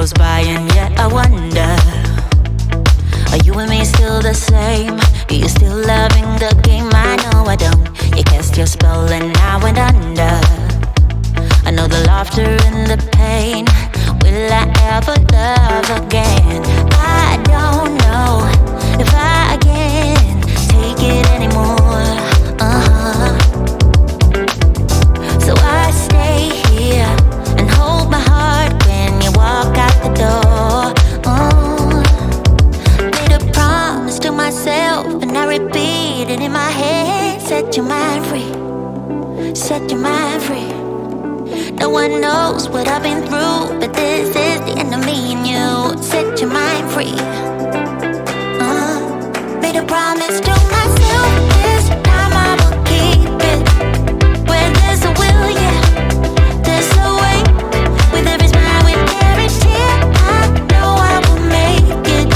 goes by and yet I wonder, are you and me still the same? Are you still loving the game? I know I don't. You cast your spell and I went under. I know the laughter and the pain. Will I ever love again? I don't know if I can take it anymore. So I stay here and hold my heart when you walk out the door. Made a promise to myself and I repeat it in my head. Set your mind free, set your mind free. No one knows what I've been through, but this is the end of me and you. Set your mind free. Made a promise to myself, this time I will keep it. Where there's a will, yeah, there's a way. With every smile, with every tear, I know I will make it.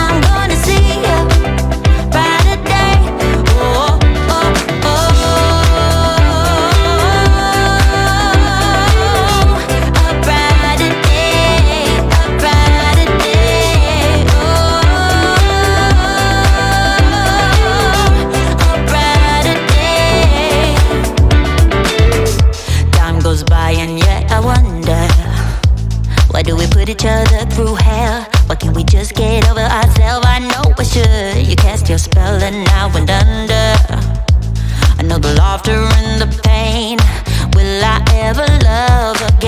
I'm gonna see a brighter day. Oh, oh, oh, a brighter day, a brighter day. A brighter day. Time goes by and yet I wonder, why do we put each other through hell? Why can't we just get over ourselves? I know I should. You cast your spell and I went under. I know the laughter and the pain. Will I ever love again?